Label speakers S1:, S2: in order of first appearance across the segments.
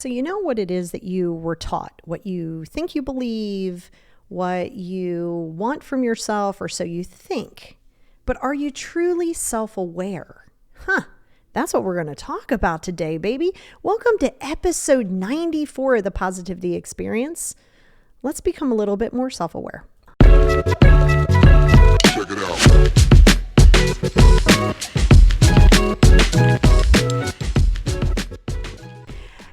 S1: So you know what it is that you were taught, what you think you believe, what you want from yourself, or so you think. But are you truly self-aware? That's what we're going to talk about today, baby. Welcome to episode 94 of the Positivity Experience. Let's become a little bit more self-aware. Check it out.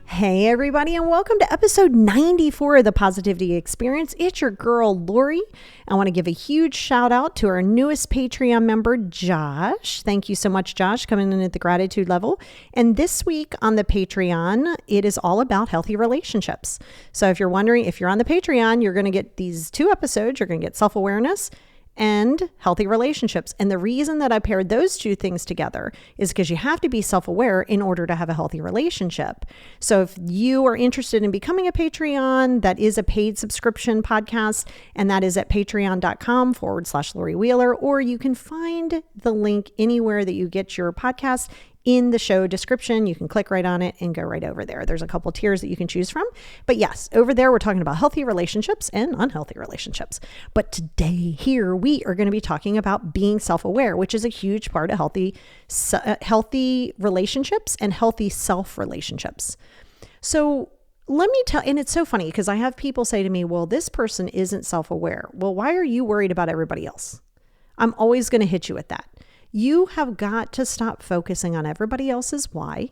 S1: Hey everybody, and welcome to episode 94 of the Positivity Experience. It's your girl, Lori. I want to give a huge shout out to our newest Patreon member, Josh. Thank you so much, Josh, coming in at the gratitude level. And this week on the Patreon, it is all about healthy relationships. So if you're wondering, if you're on the Patreon, you're going to get these two episodes. You're going to get self-awareness and healthy relationships. And the reason that I paired those two things together is because you have to be self-aware in order to have a healthy relationship. So if you are interested in becoming a Patreon, that is a paid subscription podcast, and that is at patreon.com/Lori Wheeler, or you can find the link anywhere that you get your podcast in the show description. You can click right on it and go right over there. There's a couple tiers that you can choose from. But yes, over there, we're talking about healthy relationships and unhealthy relationships. But today here, we are going to be talking about being self-aware, which is a huge part of healthy relationships and healthy self-relationships. So let me tell, and it's so funny because I have people say to me, well, this person isn't self-aware. Well, why are you worried about everybody else? I'm always going to hit you with that. You have got to stop focusing on everybody else's why.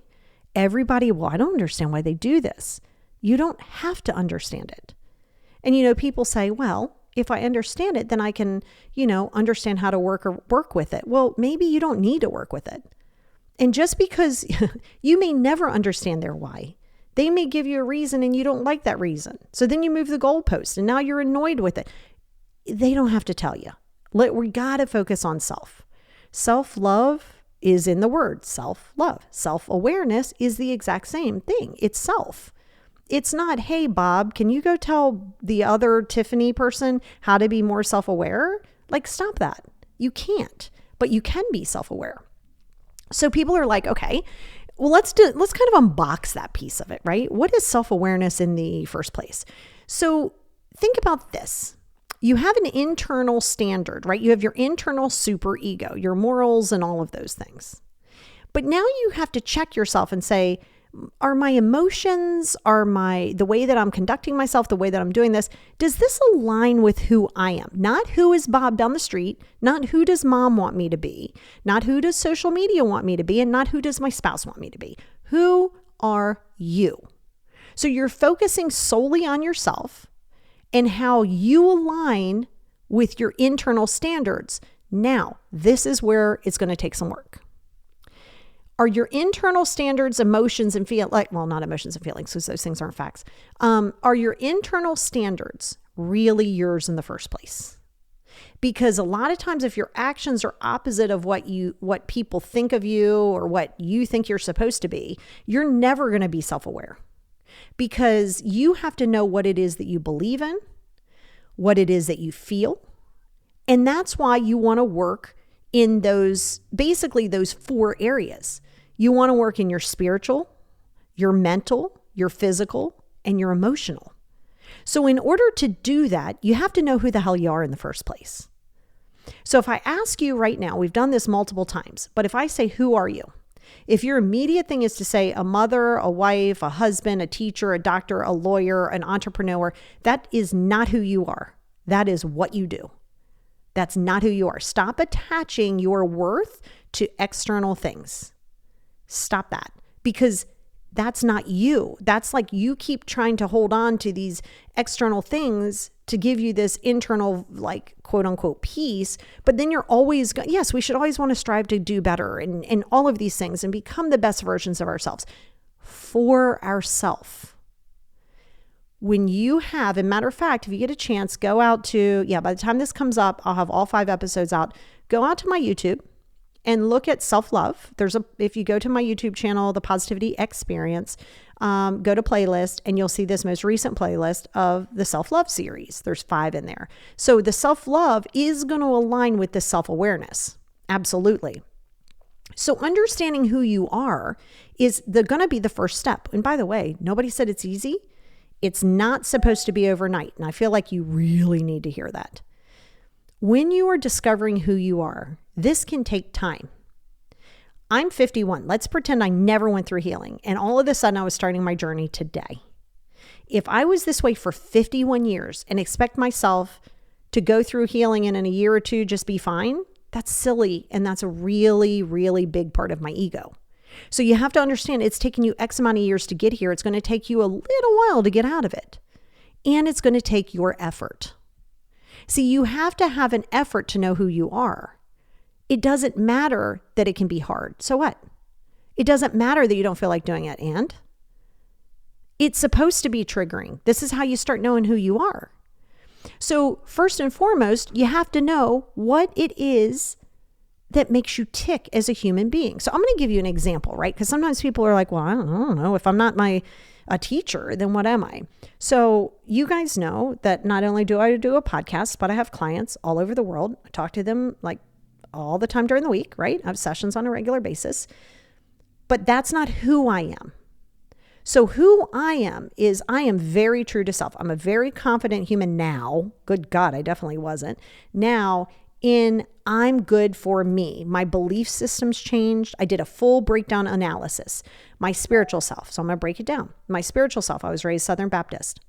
S1: Well, I don't understand why they do this. You don't have to understand it. And, people say, well, if I understand it, then I can, understand how to work with it. Well, maybe you don't need to work with it. And just because you may never understand their why, they may give you a reason and you don't like that reason. So then you move the goalpost and now you're annoyed with it. They don't have to tell you. We got to focus on self. Self-love is in the word self-love. Self-awareness is the exact same thing. It's self. It's not, hey, Bob, can you go tell the other Tiffany person how to be more self-aware? Like, stop that. You can't, but you can be self-aware. So people are like, okay, well, let's kind of unbox that piece of it, right? What is self-awareness in the first place? So think about this. You have an internal standard, right? You have your internal super ego, your morals and all of those things. But now you have to check yourself and say, are my emotions, the way that I'm conducting myself, the way that I'm doing this, does this align with who I am? Not who is Bob down the street, not who does mom want me to be, not who does social media want me to be, and not who does my spouse want me to be. Who are you? So you're focusing solely on yourself and how you align with your internal standards. Now, this is where it's going to take some work. Are your internal standards, emotions and not emotions and feelings, because those things aren't facts. Are your internal standards really yours in the first place? Because a lot of times if your actions are opposite of what people think of you or what you think you're supposed to be, you're never going to be self-aware. Because you have to know what it is that you believe in, what it is that you feel. And that's why you want to work in those four areas. You want to work in your spiritual, your mental, your physical, and your emotional. So in order to do that, you have to know who the hell you are in the first place. So if I ask you right now, we've done this multiple times, but if I say, who are you? If your immediate thing is to say a mother, a wife, a husband, a teacher, a doctor, a lawyer, an entrepreneur, that is not who you are. That is what you do. That's not who you are. Stop attaching your worth to external things. Stop that, because that's not you. That's like you keep trying to hold on to these external things to give you this internal, like, quote unquote, peace. But then you're always, yes, we should always want to strive to do better and all of these things and become the best versions of ourselves for ourselves. When you have, and matter of fact, if you get a chance, go out to, by the time this comes up, I'll have all 5 episodes out. Go out to my YouTube and look at self-love. If you go to my YouTube channel, The Positivity Experience, go to playlist and you'll see this most recent playlist of the self-love series. There's 5 in there. So the self-love is going to align with the self-awareness. Absolutely. So understanding who you are is going to be the first step. And by the way, nobody said it's easy. It's not supposed to be overnight. And I feel like you really need to hear that. When you are discovering who you are, this can take time. I'm 51. Let's pretend I never went through healing. And all of a sudden I was starting my journey today. If I was this way for 51 years and expect myself to go through healing and in a year or two just be fine, that's silly. And that's a really, really big part of my ego. So you have to understand it's taken you X amount of years to get here. It's going to take you a little while to get out of it. And it's going to take your effort. See, you have to have an effort to know who you are. It doesn't matter that it can be hard. So what? It doesn't matter that you don't feel like doing it. And it's supposed to be triggering. This is how you start knowing who you are. So first and foremost, you have to know what it is that makes you tick as a human being. So I'm going to give you an example, right? Because sometimes people are like, well, I don't know. If I'm not a teacher, then what am I? So you guys know that not only do I do a podcast, but I have clients all over the world. I talk to them like all the time during the week, right? I have sessions on a regular basis. But that's not who I am. So who I am is I am very true to self. I'm a very confident human now. Good God, I definitely wasn't. Now in I'm good for me. My belief system's changed. I did a full breakdown analysis. My spiritual self. So I'm going to break it down. My spiritual self, I was raised Southern Baptist.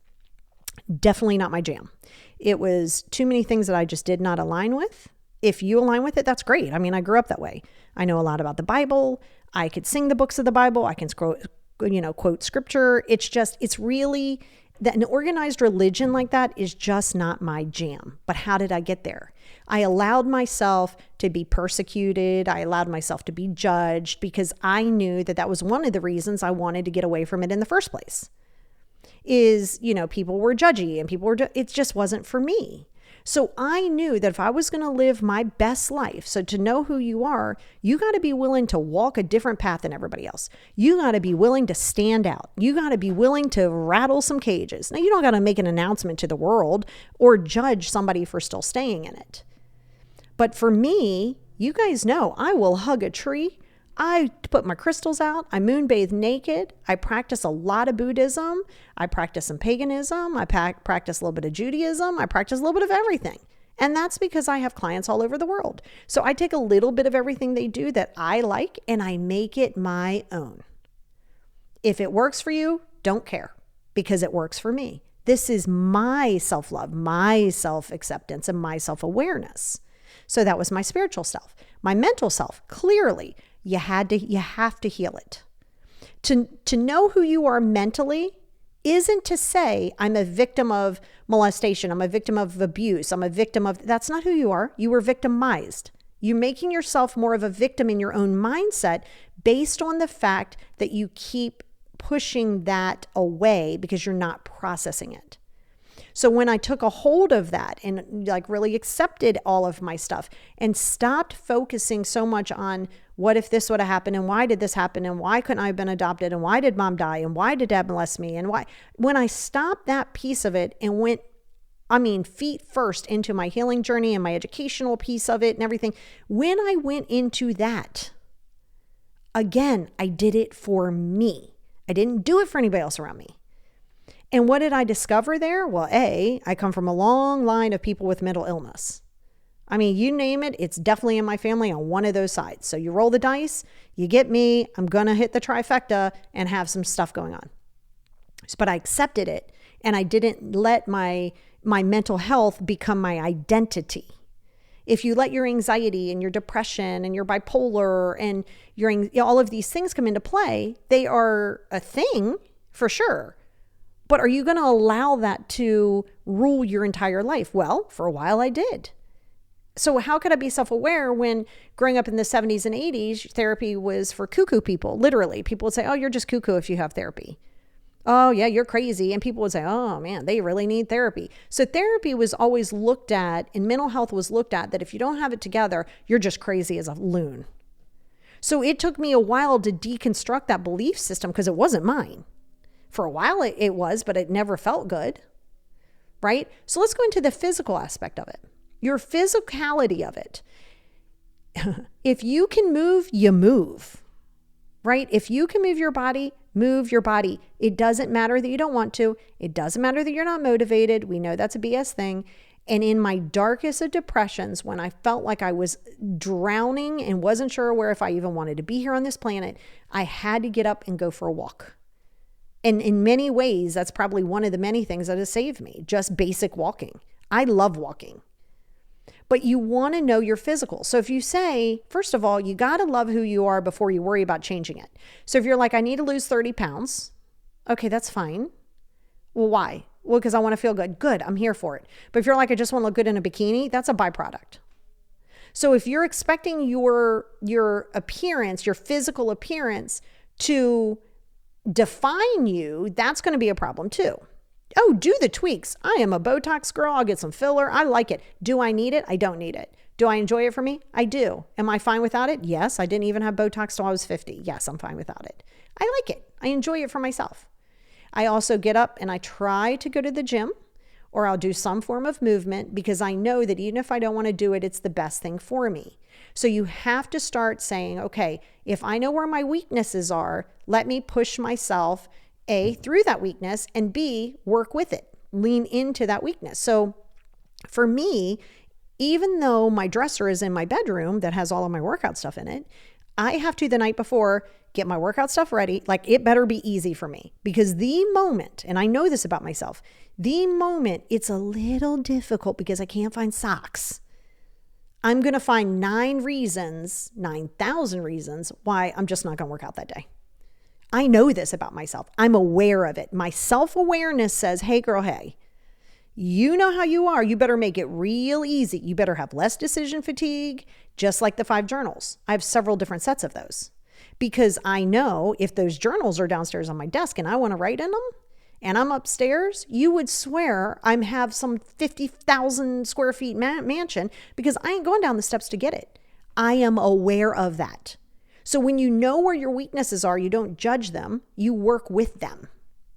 S1: Definitely not my jam. It was too many things that I just did not align with. If you align with it, that's great. I mean, I grew up that way. I know a lot about the Bible. I could sing the books of the Bible. I can quote scripture. It's really that an organized religion like that is just not my jam. But how did I get there? I allowed myself to be persecuted. I allowed myself to be judged because I knew that that was one of the reasons I wanted to get away from it in the first place. People were judgy and it just wasn't for me. So I knew that if I was going to live my best life, so to know who you are, you got to be willing to walk a different path than everybody else. You got to be willing to stand out. You got to be willing to rattle some cages. Now, you don't got to make an announcement to the world or judge somebody for still staying in it. But for me, you guys know I will hug a tree. I put my crystals out. I moonbathe naked. I practice a lot of Buddhism. I practice some paganism. I practice a little bit of Judaism. I practice a little bit of everything. And that's because I have clients all over the world. So I take a little bit of everything they do that I like and I make it my own. If it works for you, don't care because it works for me. This is my self-love, my self-acceptance, and my self-awareness. So that was my spiritual self. My mental self, clearly, you have to heal it. To know who you are mentally isn't to say I'm a victim of molestation, I'm a victim of abuse, that's not who you are. You were victimized. You're making yourself more of a victim in your own mindset based on the fact that you keep pushing that away because you're not processing it. So when I took a hold of that and really accepted all of my stuff and stopped focusing so much on what if this would have happened and why did this happen and why couldn't I have been adopted and why did mom die and why did dad molest me and why, when I stopped that piece of it and went, feet first into my healing journey and my educational piece of it and everything, when I went into that, again, I did it for me. I didn't do it for anybody else around me. And what did I discover there? Well, I come from a long line of people with mental illness. You name it, it's definitely in my family on one of those sides. So you roll the dice, you get me, I'm going to hit the trifecta and have some stuff going on. But I accepted it and I didn't let my mental health become my identity. If you let your anxiety and your depression and your bipolar and all of these things come into play, they are a thing for sure. But are you going to allow that to rule your entire life? Well, for a while I did. So how could I be self-aware when growing up in the 70s and 80s, therapy was for cuckoo people? Literally, people would say, oh, you're just cuckoo if you have therapy. Oh, yeah, you're crazy. And people would say, oh, man, they really need therapy. So therapy was always looked at, and mental health was looked at, that if you don't have it together, you're just crazy as a loon. So it took me a while to deconstruct that belief system because it wasn't mine. For a while it was, but it never felt good, right? So let's go into the physical aspect of it. Your physicality of it. if you can move, you move, right? If you can move your body, move your body. It doesn't matter that you don't want to. It doesn't matter that you're not motivated. We know that's a BS thing. And in my darkest of depressions, when I felt like I was drowning and wasn't sure where if I even wanted to be here on this planet, I had to get up and go for a walk. And in many ways, that's probably one of the many things that has saved me, just basic walking. I love walking. But you want to know your physical. So if you say, first of all, you got to love who you are before you worry about changing it. So if you're like, I need to lose 30 pounds. Okay, that's fine. Well, why? Well, because I want to feel good. Good, I'm here for it. But if you're like, I just want to look good in a bikini, that's a byproduct. So if you're expecting your appearance, your physical appearance to define you, that's going to be a problem too. Oh, do the tweaks. I am a Botox girl. I'll get some filler. I like it. Do I need it? I don't need it. Do I enjoy it for me? I do. Am I fine without it? Yes. I didn't even have Botox till I was 50. Yes, I'm fine without it. I like it. I enjoy it for myself. I also get up and I try to go to the gym, or I'll do some form of movement, because I know that even if I don't want to do it, it's the best thing for me. So you have to start saying, okay, if I know where my weaknesses are, let me push myself, A, through that weakness, and B, work with it, lean into that weakness. So for me, even though my dresser is in my bedroom that has all of my workout stuff in it, I have to the night before get my workout stuff ready. Like, it better be easy for me, because the moment, and I know this about myself, the moment it's a little difficult because I can't find socks, I'm going to find 9,000 reasons why I'm just not going to work out that day. I know this about myself. I'm aware of it. My self-awareness says, hey girl, hey, you know how you are. You better make it real easy. You better have less decision fatigue, just like the 5 journals. I have several different sets of those, because I know if those journals are downstairs on my desk and I want to write in them and I'm upstairs, you would swear I have some 50,000 square feet mansion, because I ain't going down the steps to get it. I am aware of that. So when you know where your weaknesses are, you don't judge them, you work with them,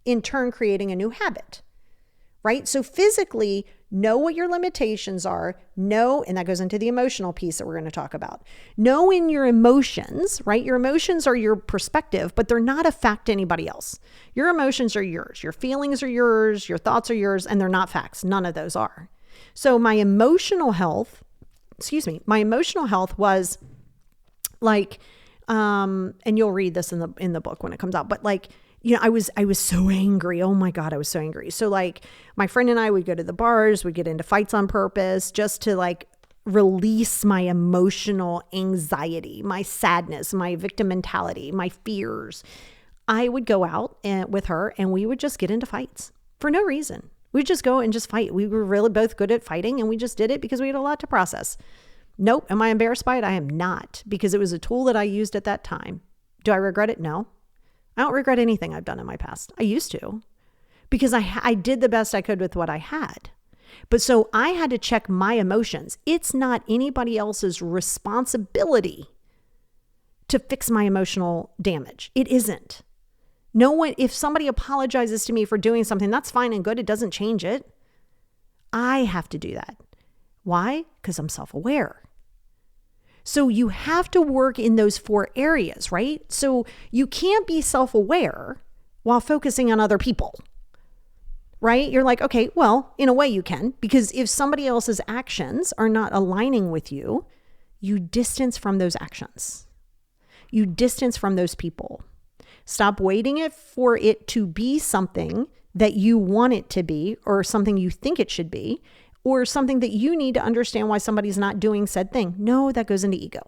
S1: in turn creating a new habit, right? So physically, know what your limitations are, know, and that goes into the emotional piece that we're going to talk about. Know in your emotions, right? Your emotions are your perspective, but they're not a fact to anybody else. Your emotions are yours, your feelings are yours, your thoughts are yours, and they're not facts. None of those are. So my emotional health was like, and you'll read this in the book when it comes out, but like, you know, I was so angry. Oh my God, I was so angry. So like, my friend and I would go to the bars, we'd get into fights on purpose just to like release my emotional anxiety, my sadness, my victim mentality, my fears. I would go out with her and we would just get into fights for no reason. We'd just go and just fight. We were really both good at fighting, and we just did it because we had a lot to process. Nope. Am I embarrassed by it? I am not, because it was a tool that I used at that time. Do I regret it? No. I don't regret anything I've done in my past. I used to, because I did the best I could with what I had. But so I had to check my emotions. It's not anybody else's responsibility to fix my emotional damage. It isn't. No one, if somebody apologizes to me for doing something, that's fine and good. It doesn't change it. I have to do that. Why? Because I'm self-aware. So you have to work in those 4 areas, right? So you can't be self-aware while focusing on other people, right? You're like, okay, well, in a way you can, because if somebody else's actions are not aligning with you, you distance from those actions. You distance from those people. Stop waiting for it to be something that you want it to be, or something you think it should be, or something that you need to understand why somebody's not doing said thing. No, that goes into ego.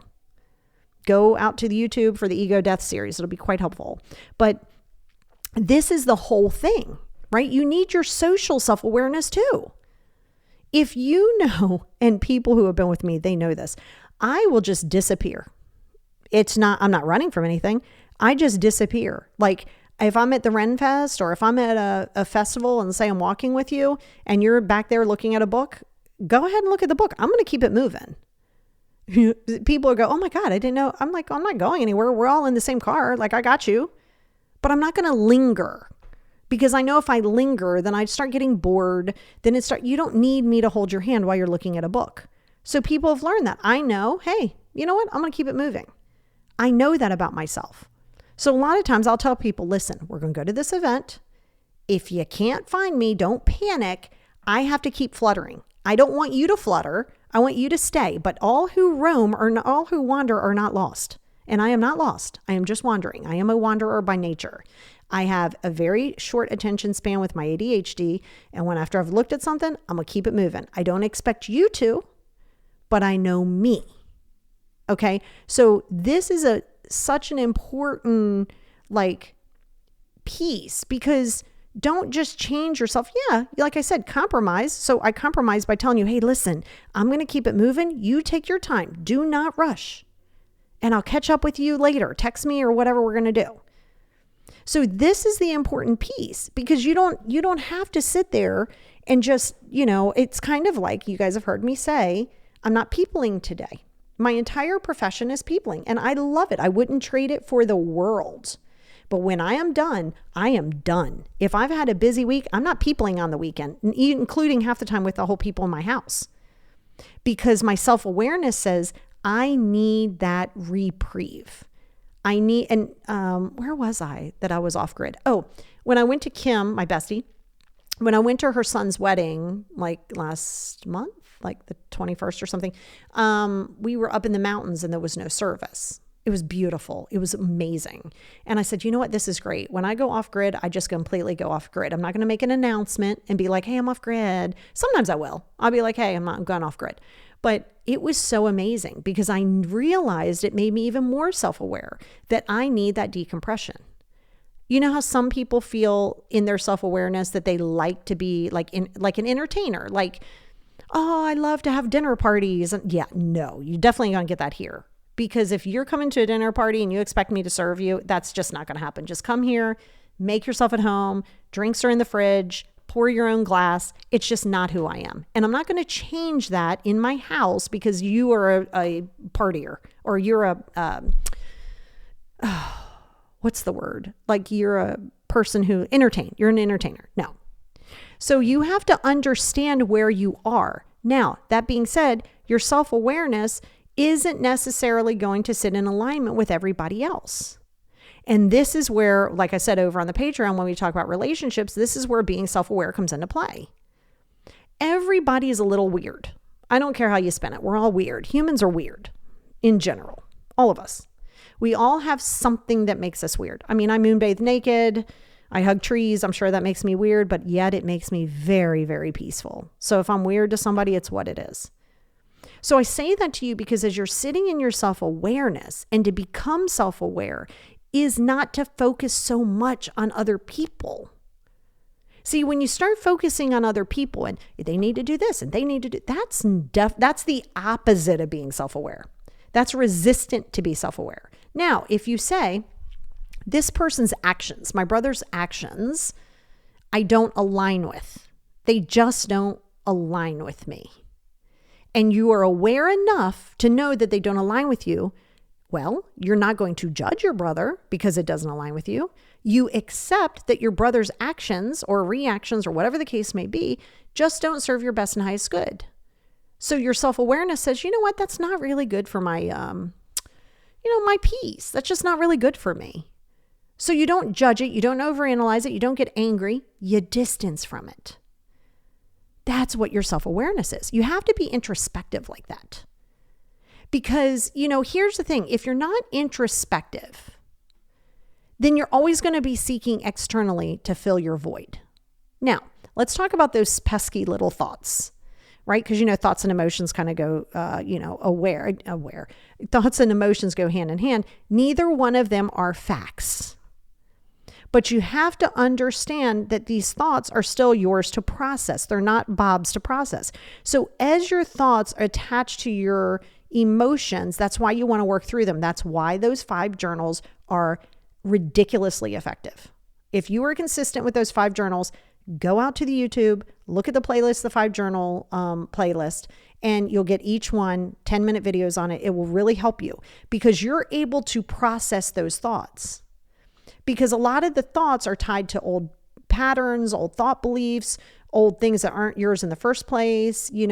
S1: Go out to the YouTube for the Ego Death series. It'll be quite helpful. But this is the whole thing, right? You need your social self-awareness too. If you know, and people who have been with me, they know this, I will just disappear. I'm not running from anything. I just disappear. Like, if I'm at the Ren Fest, or if I'm at a festival and say I'm walking with you and you're back there looking at a book, go ahead and look at the book. I'm going to keep it moving. People go, oh my God, I didn't know. I'm like, I'm not going anywhere. We're all in the same car. Like, I got you. But I'm not going to linger, because I know if I linger, then I start getting bored. You don't need me to hold your hand while you're looking at a book. So people have learned that. I know, hey, you know what? I'm going to keep it moving. I know that about myself. So a lot of times I'll tell people, listen, we're going to go to this event. If you can't find me, don't panic. I have to keep fluttering. I don't want you to flutter. I want you to stay. But all who roam or all who wander are not lost. And I am not lost. I am just wandering. I am a wanderer by nature. I have a very short attention span with my ADHD. And after I've looked at something, I'm going to keep it moving. I don't expect you to, but I know me. Okay. So this is such an important piece, because don't just change yourself. Yeah. Like I said, compromise. So I compromise by telling you, hey, listen, I'm going to keep it moving. You take your time. Do not rush. And I'll catch up with you later. Text me or whatever we're going to do. So this is the important piece, because you don't have to sit there and just, it's kind of like you guys have heard me say, I'm not peopling today. My entire profession is peopling, and I love it. I wouldn't trade it for the world. But when I am done, I am done. If I've had a busy week, I'm not peopling on the weekend, including half the time with the whole people in my house, because my self-awareness says I need that reprieve. Where was I that I was off grid? Oh, when I went to Kim, my bestie, when I went to her son's wedding, last month, the 21st or something, we were up in the mountains and there was no service. It was beautiful. It was amazing. And I said, you know what? This is great. When I go off grid, I just completely go off grid. I'm not going to make an announcement and be like, hey, I'm off grid. Sometimes I will. I'll be like, hey, I'm going off grid. But it was so amazing because I realized it made me even more self-aware that I need that decompression. You know how some people feel in their self-awareness that they like to be like an entertainer, oh, I love to have dinner parties. And yeah, no, you definitely going to get that here. Because if you're coming to a dinner party and you expect me to serve you, that's just not going to happen. Just come here, make yourself at home, drinks are in the fridge, pour your own glass. It's just not who I am. And I'm not going to change that in my house because you are a partier, or you're what's the word? You're a person who you're an entertainer. No. So you have to understand where you are. Now, that being said, your self-awareness isn't necessarily going to sit in alignment with everybody else. And this is where, like I said over on the Patreon, when we talk about relationships, this is where being self-aware comes into play. Everybody is a little weird. I don't care how you spin it. We're all weird. Humans are weird in general. All of us. We all have something that makes us weird. I mean, I moonbathe naked. I hug trees. I'm sure that makes me weird, but yet it makes me very, very peaceful. So if I'm weird to somebody, it's what it is. So I say that to you because as you're sitting in your self-awareness, and to become self-aware is not to focus so much on other people. See, when you start focusing on other people and they need to do this and they need to do, that's the opposite of being self-aware. That's resistant to be self-aware. Now, if you say, this person's actions, my brother's actions, I don't align with. They just don't align with me. And you are aware enough to know that they don't align with you, well, you're not going to judge your brother because it doesn't align with you. You accept that your brother's actions or reactions or whatever the case may be just don't serve your best and highest good. So your self-awareness says, you know what, that's not really good for my, my peace. That's just not really good for me. So you don't judge it. You don't overanalyze it. You don't get angry. You distance from it. That's what your self-awareness is. You have to be introspective like that. Because, here's the thing. If you're not introspective, then you're always going to be seeking externally to fill your void. Now, let's talk about those pesky little thoughts, right? Because, thoughts and emotions kind of go, aware. Thoughts and emotions go hand in hand. Neither one of them are facts. But you have to understand that these thoughts are still yours to process. They're not Bob's to process. So as your thoughts are attached to your emotions, that's why you want to work through them. That's why those 5 journals are ridiculously effective. If you are consistent with those 5 journals, go out to the YouTube, look at the playlist, the 5 journal playlist, and you'll get each one 10-minute videos on it. It will really help you because you're able to process those thoughts. Because a lot of the thoughts are tied to old patterns, old thought beliefs, old things that aren't yours in the first place. You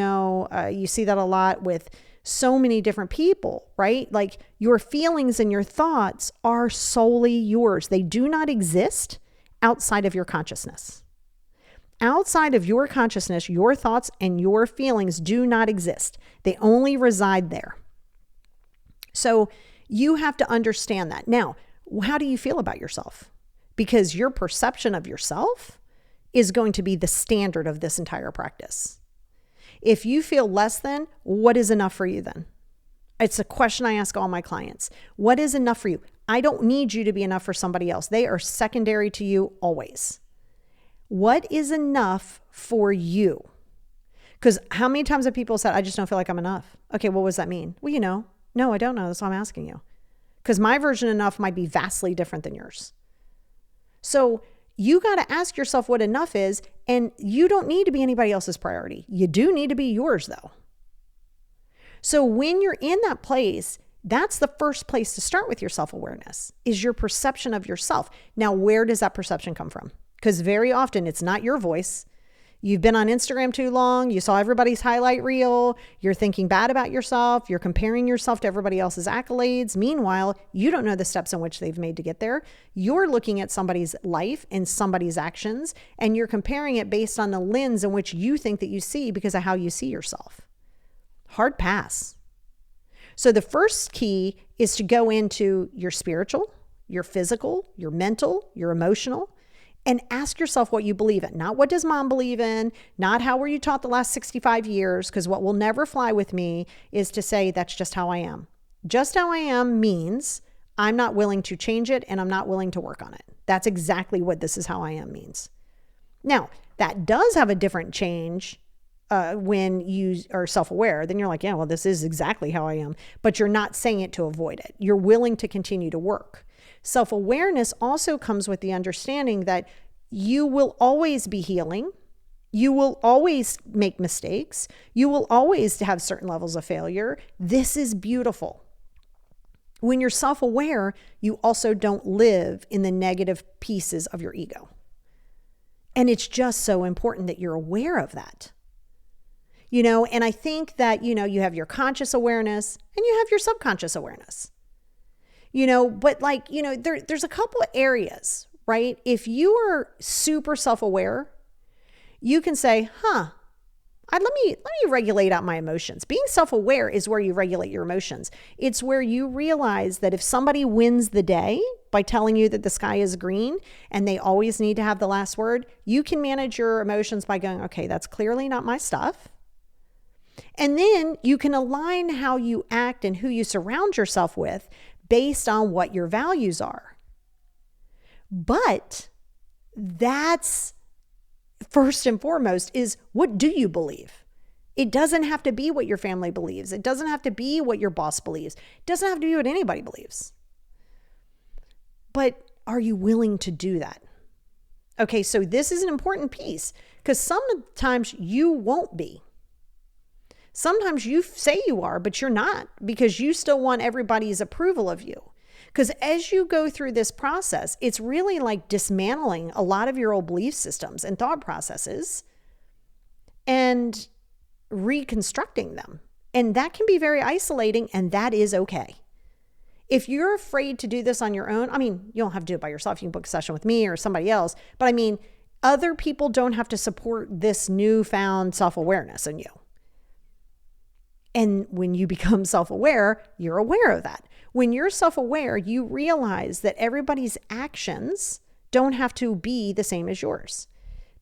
S1: see that a lot with so many different people, right? Like your feelings and your thoughts are solely yours. They do not exist outside of your consciousness. Outside of your consciousness, your thoughts and your feelings do not exist. They only reside there. So you have to understand that. Now, how do you feel about yourself? Because your perception of yourself is going to be the standard of this entire practice. If you feel less than, what is enough for you then? It's a question I ask all my clients. What is enough for you? I don't need you to be enough for somebody else. They are secondary to you always. What is enough for you? Because how many times have people said, I just don't feel like I'm enough? Okay, well, what does that mean? Well, no, I don't know. That's why I'm asking you. Because my version of enough might be vastly different than yours. So you got to ask yourself what enough is, and you don't need to be anybody else's priority. You do need to be yours though. So when you're in that place, that's the first place to start with your self-awareness, is your perception of yourself. Now, where does that perception come from? Because very often it's not your voice. You've been on Instagram too long. You saw everybody's highlight reel. You're thinking bad about yourself. You're comparing yourself to everybody else's accolades. Meanwhile, you don't know the steps in which they've made to get there. You're looking at somebody's life and somebody's actions, and you're comparing it based on the lens in which you think that you see because of how you see yourself. Hard pass. So the first key is to go into your spiritual, your physical, your mental, your emotional, and ask yourself what you believe in. Not what does mom believe in, not how were you taught the last 65 years, because what will never fly with me is to say that's just how I am. Just how I am means I'm not willing to change it and I'm not willing to work on it. That's exactly what this is how I am means. Now, that does have a different change when you are self-aware. Then you're like, yeah, well, this is exactly how I am. But you're not saying it to avoid it. You're willing to continue to work. Self-awareness also comes with the understanding that you will always be healing. You will always make mistakes. You will always have certain levels of failure. This is beautiful. When you're self-aware, you also don't live in the negative pieces of your ego. And it's just so important that you're aware of that. And I think that, you have your conscious awareness and you have your subconscious awareness. But there's a couple of areas, right? If you are super self-aware, you can say, let me regulate out my emotions. Being self-aware is where you regulate your emotions. It's where you realize that if somebody wins the day by telling you that the sky is green and they always need to have the last word, you can manage your emotions by going, okay, that's clearly not my stuff. And then you can align how you act and who you surround yourself with based on what your values are. But that's first and foremost is, what do you believe? It doesn't have to be what your family believes. It doesn't have to be what your boss believes. It doesn't have to be what anybody believes. But are you willing to do that? Okay, so this is an important piece because sometimes you won't be. Sometimes you say you are, but you're not because you still want everybody's approval of you. Because as you go through this process, it's really like dismantling a lot of your old belief systems and thought processes and reconstructing them. And that can be very isolating, and that is okay. If you're afraid to do this on your own, you don't have to do it by yourself. You can book a session with me or somebody else. But other people don't have to support this newfound self-awareness in you. And when you become self-aware, you're aware of that. When you're self-aware, you realize that everybody's actions don't have to be the same as yours.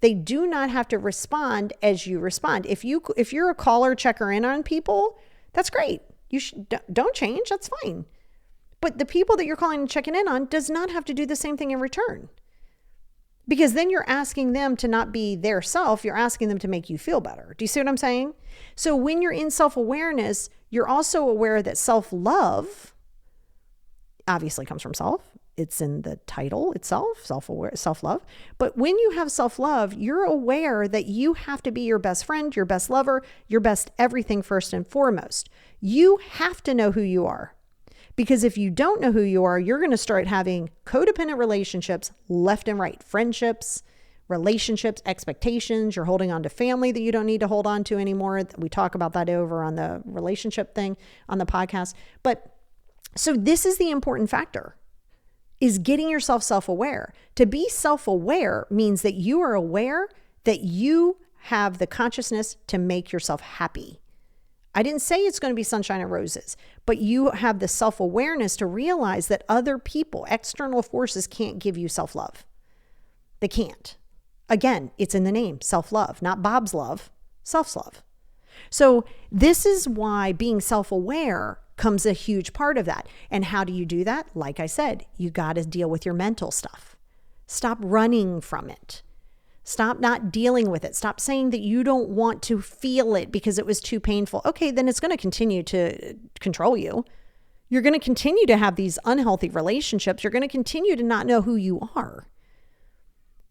S1: They do not have to respond as you respond. If you're a caller, checker in on people, that's great. You don't change. That's fine. But the people that you're calling and checking in on does not have to do the same thing in return. Because then you're asking them to not be their self. You're asking them to make you feel better. Do you see what I'm saying? So when you're in self-awareness, you're also aware that self-love obviously comes from self. It's in the title itself, self-love. But when you have self-love, you're aware that you have to be your best friend, your best lover, your best everything first and foremost. You have to know who you are. Because if you don't know who you are, you're going to start having codependent relationships left and right, friendships, relationships, expectations. You're holding on to family that you don't need to hold on to anymore. We talk about that over on the relationship thing on the podcast. But so this is the important factor, is getting yourself self-aware. To be self-aware means that you are aware that you have the consciousness to make yourself happy. I didn't say it's going to be sunshine and roses, but you have the self-awareness to realize that other people, external forces, can't give you self-love. They can't. Again, it's in the name, self-love, not Bob's love, self-love. So this is why being self-aware comes a huge part of that. And how do you do that? Like I said, you got to deal with your mental stuff. Stop running from it. Stop not dealing with it. Stop saying that you don't want to feel it because it was too painful. Okay, then it's going to continue to control you. You're going to continue to have these unhealthy relationships. You're going to continue to not know who you are.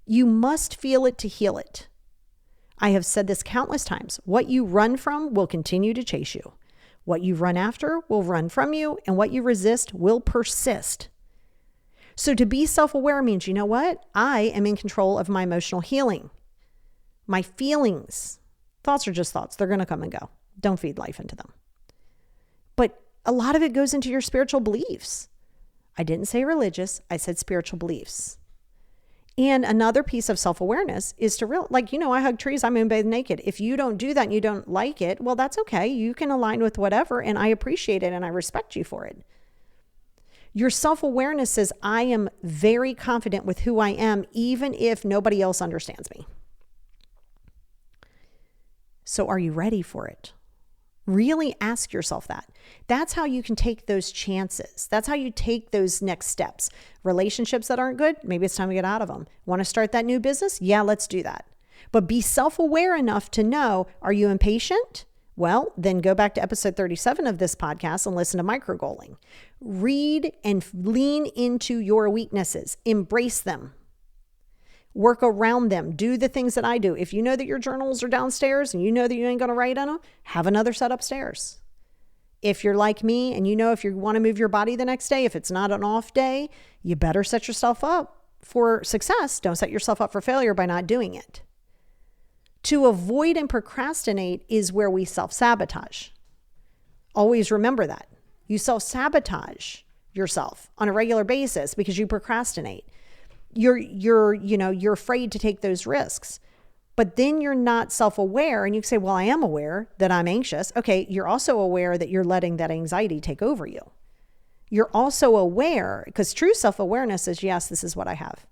S1: You must feel it to heal it. I have said this countless times. What you run from will continue to chase you. What you run after will run from you, and what you resist will persist. So to be self-aware means, you know what? I am in control of my emotional healing. My feelings. Thoughts are just thoughts. They're going to come and go. Don't feed life into them. But a lot of it goes into your spiritual beliefs. I didn't say religious. I said spiritual beliefs. And another piece of self-awareness is to I hug trees, I'm moonbathed naked. If you don't do that and you don't like it, well, that's okay. You can align with whatever, and I appreciate it and I respect you for it. Your self-awareness says, I am very confident with who I am, even if nobody else understands me. So are you ready for it? Really ask yourself that. That's how you can take those chances. That's how you take those next steps. Relationships that aren't good, maybe it's time to get out of them. Want to start that new business? Yeah, let's do that. But be self-aware enough to know, are you impatient? Well, then go back to episode 37 of this podcast and listen to micro-goaling. Read and lean into your weaknesses. Embrace them. Work around them. Do the things that I do. If you know that your journals are downstairs and you know that you ain't going to write on them, have another set upstairs. If you're like me and you know if you want to move your body the next day, if it's not an off day, you better set yourself up for success. Don't set yourself up for failure by not doing it. To avoid and procrastinate is where we self-sabotage. Always remember that. You self-sabotage yourself on a regular basis because you procrastinate. You're afraid to take those risks. But then you're not self-aware, and you say, well, I am aware that I'm anxious. Okay, you're also aware that you're letting that anxiety take over you. You're also aware, because true self-awareness is, yes, this is what I have.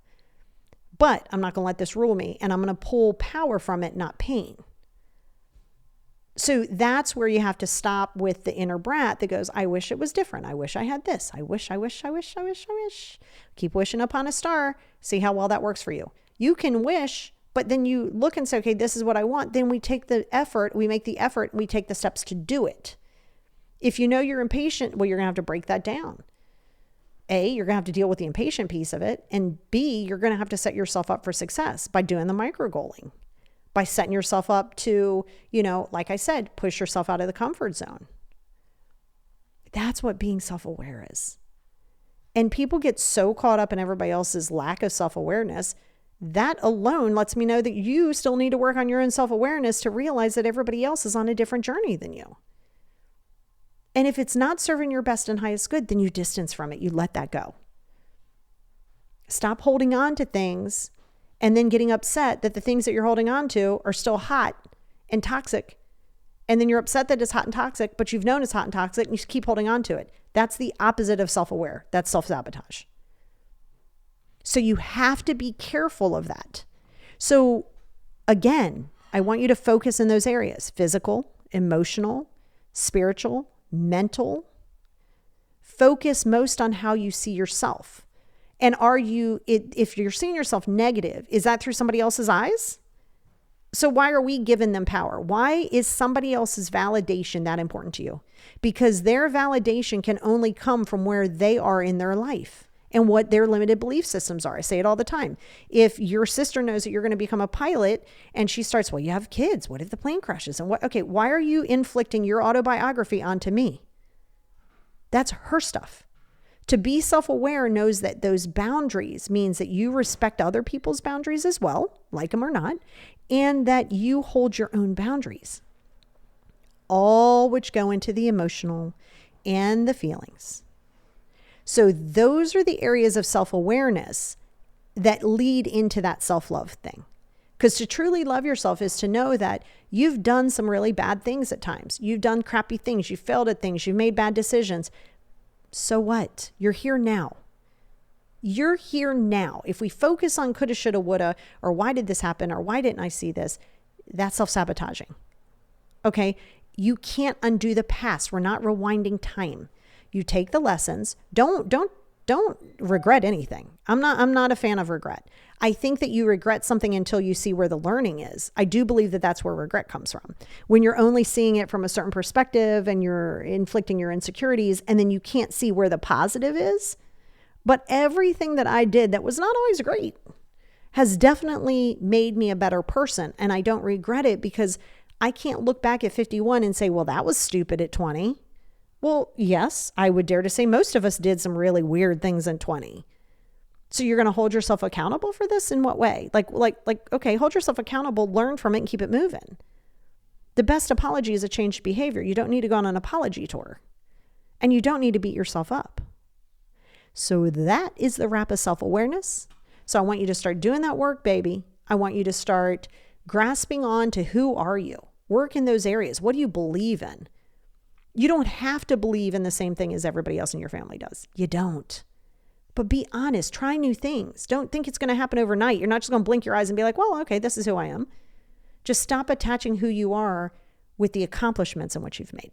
S1: But I'm not going to let this rule me, and I'm going to pull power from it, not pain. So that's where you have to stop with the inner brat that goes, I wish it was different. I wish I had this. I wish. Keep wishing upon a star. See how well that works for you. You can wish, but then you look and say, okay, this is what I want. Then we take the effort, we make the effort, and we take the steps to do it. If you know you're impatient, well, you're going to have to break that down. A, you're going to have to deal with the impatient piece of it. And B, you're going to have to set yourself up for success by doing the micro-goaling. By setting yourself up to, like I said, push yourself out of the comfort zone. That's what being self-aware is. And people get so caught up in everybody else's lack of self-awareness. That alone lets me know that you still need to work on your own self-awareness to realize that everybody else is on a different journey than you. And if it's not serving your best and highest good, then you distance from it. You let that go. Stop holding on to things and then getting upset that the things that you're holding on to are still hot and toxic. And then you're upset that it's hot and toxic, but you've known it's hot and toxic and you keep holding on to it. That's the opposite of self-aware. That's self-sabotage. So you have to be careful of that. So again, I want you to focus in those areas: physical, emotional, spiritual, mental. Focus most on how you see yourself. And if you're seeing yourself negative, is that through somebody else's eyes? So why are we giving them power? Why is somebody else's validation that important to you? Because their validation can only come from where they are in their life and what their limited belief systems are. I say it all the time. If your sister knows that you're going to become a pilot and she starts, well, you have kids. What if the plane crashes? And why are you inflicting your autobiography onto me? That's her stuff. To be self-aware knows that those boundaries means that you respect other people's boundaries as well, like them or not, and that you hold your own boundaries, all which go into the emotional and the feelings. So those are the areas of self-awareness that lead into that self-love thing. Because to truly love yourself is to know that you've done some really bad things at times. You've done crappy things. You've failed at things. You've made bad decisions. So what? You're here now. You're here now. If we focus on coulda, shoulda, woulda, or why did this happen, or why didn't I see this, that's self-sabotaging. Okay? You can't undo the past. We're not rewinding time. You take the lessons. Don't regret anything. I'm not a fan of regret. I think that you regret something until you see where the learning is. I do believe that that's where regret comes from. When you're only seeing it from a certain perspective and you're inflicting your insecurities, and then you can't see where the positive is. But everything that I did that was not always great has definitely made me a better person. And I don't regret it because I can't look back at 51 and say, well, that was stupid at 20. Well, yes, I would dare to say most of us did some really weird things in 20. So you're going to hold yourself accountable for this? In what way? Like, okay, hold yourself accountable, learn from it, and keep it moving. The best apology is a changed behavior. You don't need to go on an apology tour. And you don't need to beat yourself up. So that is the wrap of self-awareness. So I want you to start doing that work, baby. I want you to start grasping on to who are you? Work in those areas. What do you believe in? You don't have to believe in the same thing as everybody else in your family does. You don't. But be honest. Try new things. Don't think it's going to happen overnight. You're not just going to blink your eyes and be like, well, okay, this is who I am. Just stop attaching who you are with the accomplishments in which you've made.